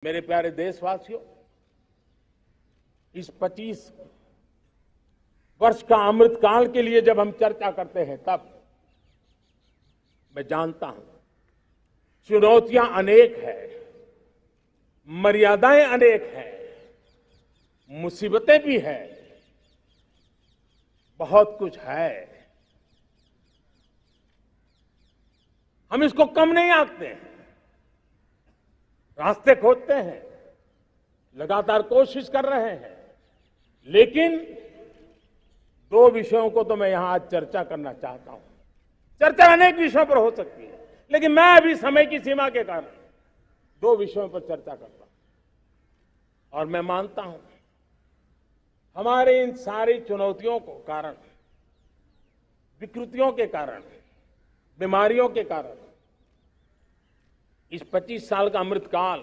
मेरे प्यारे देशवासियों, इस 25 वर्ष का अमृतकाल के लिए जब हम चर्चा करते हैं तब मैं जानता हूं चुनौतियां अनेक है, मर्यादाएं अनेक हैं, मुसीबतें भी हैं, बहुत कुछ है। हम इसको कम नहीं आंकते हैं, रास्ते खोजते हैं, लगातार कोशिश कर रहे हैं। लेकिन दो विषयों को तो मैं यहां आज चर्चा करना चाहता हूं। चर्चा अनेक विषयों पर हो सकती है, लेकिन मैं अभी समय की सीमा के कारण दो विषयों पर चर्चा करता हूं। और मैं मानता हूं हमारे इन सारी चुनौतियों को कारण, विकृतियों के कारण, बीमारियों के कारण इस 25 साल का अमृतकाल,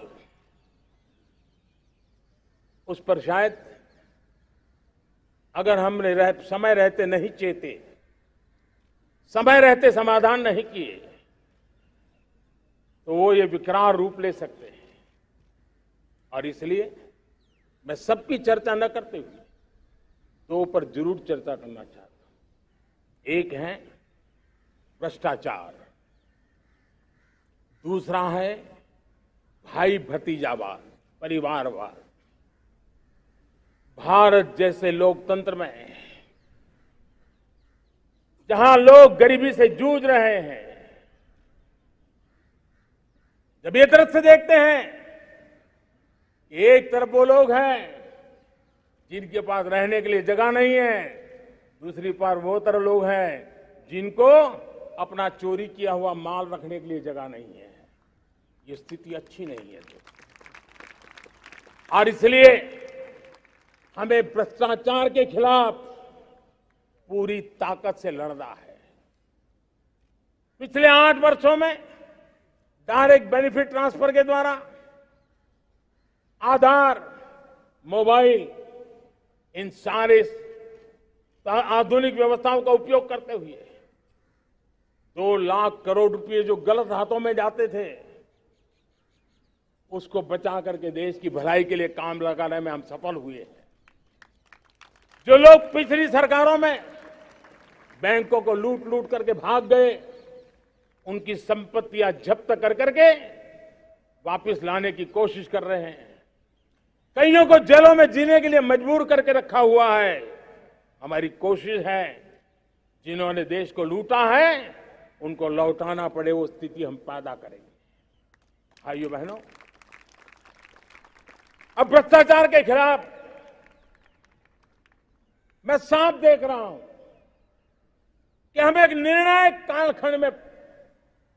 उस पर शायद अगर हमने समय रहते नहीं चेते, समय रहते समाधान नहीं किए, तो वो ये विकराल रूप ले सकते हैं। और इसलिए मैं सबकी चर्चा न करते हुए दो पर जरूर चर्चा करना चाहता हूं। एक है भ्रष्टाचार, दूसरा है भाई भतीजावाद, परिवारवाद। भारत जैसे लोकतंत्र में जहां लोग गरीबी से जूझ रहे हैं, जब ये तरफ से देखते हैं कि एक तरफ वो लोग हैं जिनके पास रहने के लिए जगह नहीं है, दूसरी तरफ वो तरफ लोग हैं जिनको अपना चोरी किया हुआ माल रखने के लिए जगह नहीं है। ये स्थिति अच्छी नहीं है। और इसलिए हमें भ्रष्टाचार के खिलाफ पूरी ताकत से लड़ना है। पिछले 8 वर्षों में डायरेक्ट बेनिफिट ट्रांसफर के द्वारा, आधार, मोबाइल, इन सारे आधुनिक व्यवस्थाओं का उपयोग करते हुए 2 लाख करोड़ रुपए जो गलत हाथों में जाते थे, उसको बचा करके देश की भलाई के लिए काम लगाने में हम सफल हुए हैं। जो लोग पिछली सरकारों में बैंकों को लूट लूट करके भाग गए, उनकी संपत्तियां जब्त कर करके वापस लाने की कोशिश कर रहे हैं। कईयों को जेलों में जीने के लिए मजबूर करके रखा हुआ है। हमारी कोशिश है जिन्होंने देश को लूटा है उनको लौटाना पड़े, वो स्थिति हम पैदा करेंगे। भाइयों बहनों, अब भ्रष्टाचार के खिलाफ मैं साफ देख रहा हूं कि हम एक निर्णायक कालखंड में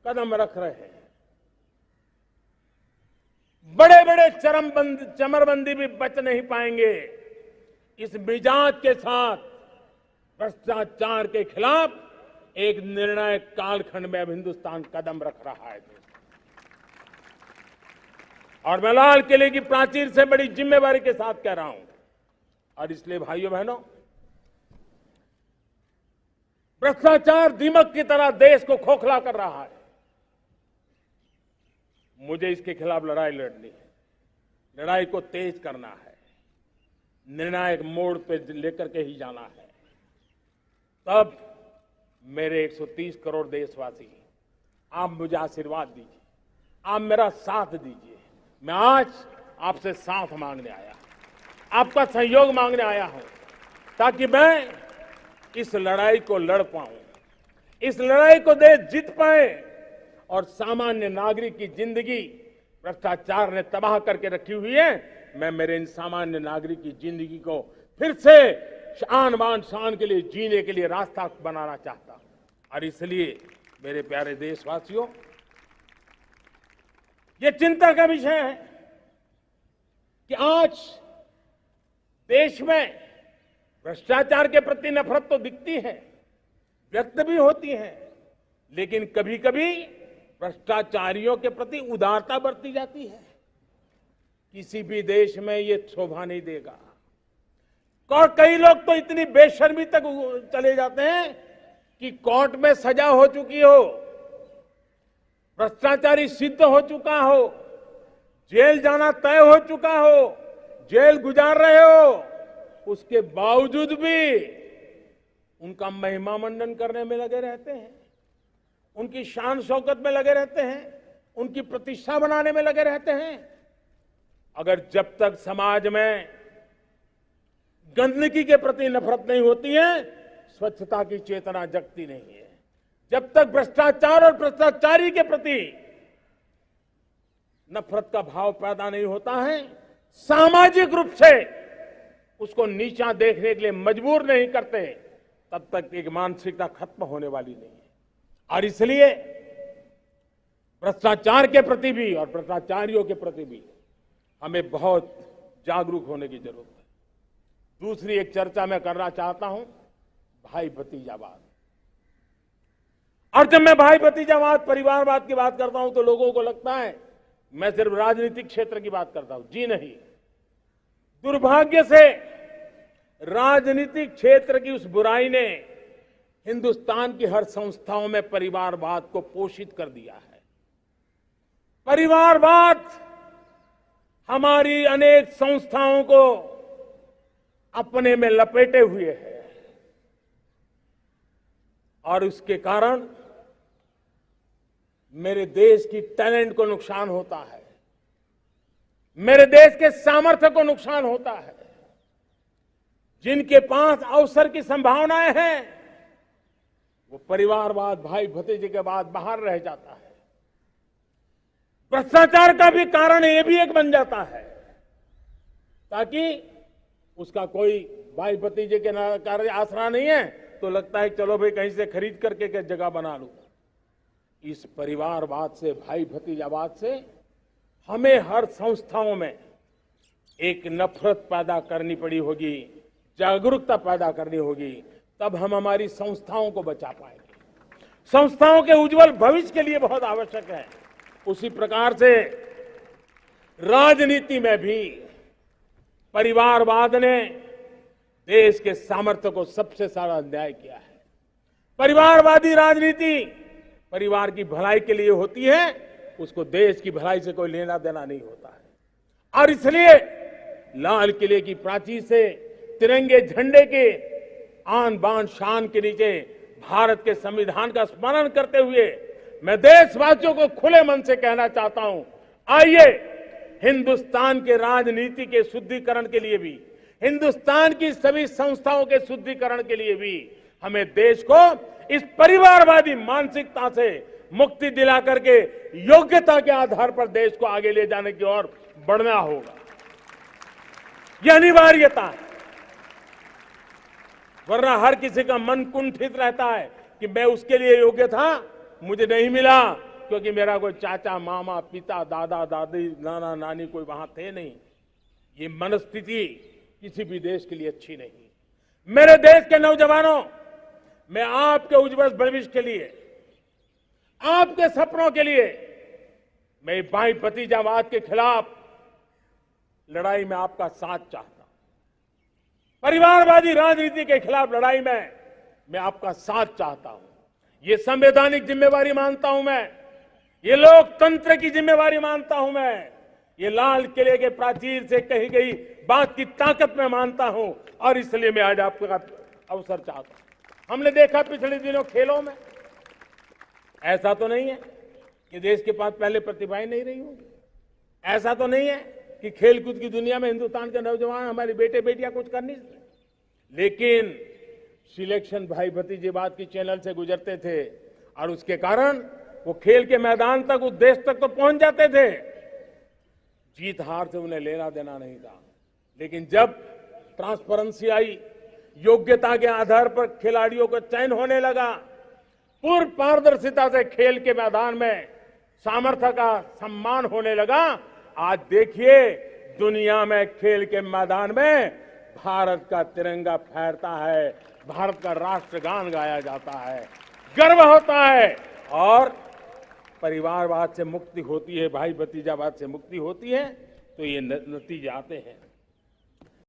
कदम रख रहे हैं। बड़े बड़े चमरबंदी भी बच नहीं पाएंगे। इस मिजाज के साथ भ्रष्टाचार के खिलाफ एक निर्णायक कालखंड में अब हिंदुस्तान कदम रख रहा है। और मैं लाल किले की प्राचीर से बड़ी जिम्मेवारी के साथ कह रहा हूं। और इसलिए भाइयों बहनों, भ्रष्टाचार दीमक की तरह देश को खोखला कर रहा है। मुझे इसके खिलाफ लड़ाई लड़नी है, लड़ाई को तेज करना है, निर्णायक मोड़ पे लेकर के ही जाना है। तब मेरे 130 करोड़ देशवासी, आप मुझे आशीर्वाद दीजिए, आप मेरा साथ दीजिए। मैं आज आपसे साथ मांगने आया, आपका सहयोग मांगने आया हूं, ताकि मैं इस लड़ाई को लड़ पाऊं, इस लड़ाई को देश जीत पाए और सामान्य नागरिक की जिंदगी भ्रष्टाचार ने तबाह करके रखी हुई है। मैं मेरे इन सामान्य नागरिक की जिंदगी को फिर से शान बान शान के लिए जीने के लिए रास्ता बनाना चाहता हूं। और इसलिए मेरे प्यारे देशवासियों, ये चिंता का विषय है कि आज देश में भ्रष्टाचार के प्रति नफरत तो दिखती है, व्यक्त भी होती है, लेकिन कभी कभी भ्रष्टाचारियों के प्रति उदारता बरती जाती है। किसी भी देश में ये शोभा नहीं देगा। और कई लोग तो इतनी बेशर्मी तक चले जाते हैं कि कोर्ट में सजा हो चुकी हो, भ्रष्टाचारी सिद्ध हो चुका हो, जेल जाना तय हो चुका हो, जेल गुजार रहे हो, उसके बावजूद भी उनका महिमा मंडन करने में लगे रहते हैं, उनकी शान शौकत में लगे रहते हैं, उनकी प्रतिष्ठा बनाने में लगे रहते हैं। अगर जब तक समाज में गंदगी के प्रति नफरत नहीं होती है, स्वच्छता की चेतना जगती नहीं है। जब तक भ्रष्टाचार और भ्रष्टाचारी के प्रति नफरत का भाव पैदा नहीं होता है, सामाजिक रूप से उसको नीचा देखने के लिए मजबूर नहीं करते, तब तक एक मानसिकता खत्म होने वाली नहीं है। और इसलिए भ्रष्टाचार के प्रति भी और भ्रष्टाचारियों के प्रति भी हमें बहुत जागरूक होने की जरूरत है। दूसरी एक चर्चा मैं करना चाहता हूं, भाई भतीजावाद। और जब मैं भाई भतीजावाद, परिवारवाद की बात करता हूं तो लोगों को लगता है मैं सिर्फ राजनीतिक क्षेत्र की बात करता हूं। जी नहीं, दुर्भाग्य से राजनीतिक क्षेत्र की उस बुराई ने हिंदुस्तान की हर संस्थाओं में परिवारवाद को पोषित कर दिया है। परिवारवाद हमारी अनेक संस्थाओं को अपने में लपेटे हुए है और उसके कारण मेरे देश की टैलेंट को नुकसान होता है, मेरे देश के सामर्थ्य को नुकसान होता है। जिनके पास अवसर की संभावनाएं हैं, वो परिवारवाद, भाई भतीजे के बाद बाहर रह जाता है। भ्रष्टाचार का भी कारण ये भी एक बन जाता है, ताकि उसका कोई भाई भतीजे के कार्य आसरा नहीं है तो लगता है चलो भाई कहीं से खरीद करके के जगह बना लूं। इस परिवारवाद से, भाई भतीजावाद से हमें हर संस्थाओं में एक नफरत पैदा करनी पड़ी होगी, जागरूकता पैदा करनी होगी, तब हम हमारी संस्थाओं को बचा पाएंगे। संस्थाओं के उज्जवल भविष्य के लिए बहुत आवश्यक है। उसी प्रकार से राजनीति में भी परिवारवाद ने देश के सामर्थ्य को सबसे सारा अन्याय किया है। परिवारवादी राजनीति परिवार की भलाई के लिए होती है, उसको देश की भलाई से कोई लेना देना नहीं होता है। और इसलिए लाल किले की प्राचीर से तिरंगे झंडे के आन बान शान के नीचे भारत के संविधान का स्मरण करते हुए मैं देशवासियों को खुले मन से कहना चाहता हूं, आइए हिंदुस्तान के राजनीति के शुद्धिकरण के लिए भी, हिंदुस्तान की सभी संस्थाओं के शुद्धिकरण के लिए भी हमें देश को इस परिवारवादी मानसिकता से मुक्ति दिला करके योग्यता के आधार पर देश को आगे ले जाने की ओर बढ़ना होगा। यह अनिवार्यता है, वरना हर किसी का मन कुंठित रहता है कि मैं उसके लिए योग्य था, मुझे नहीं मिला क्योंकि मेरा कोई चाचा, मामा, पिता, दादा, दादी, नाना, नानी कोई वहां थे नहीं। ये मनस्थिति किसी भी देश के लिए अच्छी नहीं। मेरे देश के नौजवानों, मैं आपके उज्जवल भविष्य के लिए, आपके सपनों के लिए, मैं भाई भतीजावाद के खिलाफ लड़ाई में आपका साथ चाहता हूं। परिवारवादी राजनीति के खिलाफ लड़ाई में मैं आपका साथ चाहता हूं। ये संवैधानिक जिम्मेवारी मानता हूं मैं, ये लोकतंत्र की जिम्मेवारी मानता हूं मैं, ये लाल किले के प्राचीर से कही गई बात की ताकत में मानता हूं और इसलिए मैं आज आपका अवसर चाहता हूं। हमने देखा पिछले दिनों खेलों में, ऐसा तो नहीं है कि देश के पास पहले प्रतिभाएं नहीं रही होंगी, ऐसा तो नहीं है कि खेलकूद की दुनिया में हिंदुस्तान के नौजवान, हमारी बेटे बेटियां कुछ कर नहीं सकते, लेकिन सिलेक्शन भाई भतीजेवाद की चैनल से गुजरते थे और उसके कारण वो खेल के मैदान तक, उस देश तक तो पहुंच जाते थे। जीत हार से उन्हें लेना देना नहीं था, लेकिन जब ट्रांसपेरेंसी आई, योग्यता के आधार पर खिलाड़ियों का चयन होने लगा, पूर्ण पारदर्शिता से खेल के मैदान में सामर्थ्य का सम्मान होने लगा, आज देखिए दुनिया में खेल के मैदान में भारत का तिरंगा फहरता है, भारत का राष्ट्रगान गाया जाता है, गर्व होता है और परिवारवाद से मुक्ति होती है, भाई भतीजावाद से मुक्ति होती है, तो ये नतीजे आते हैं।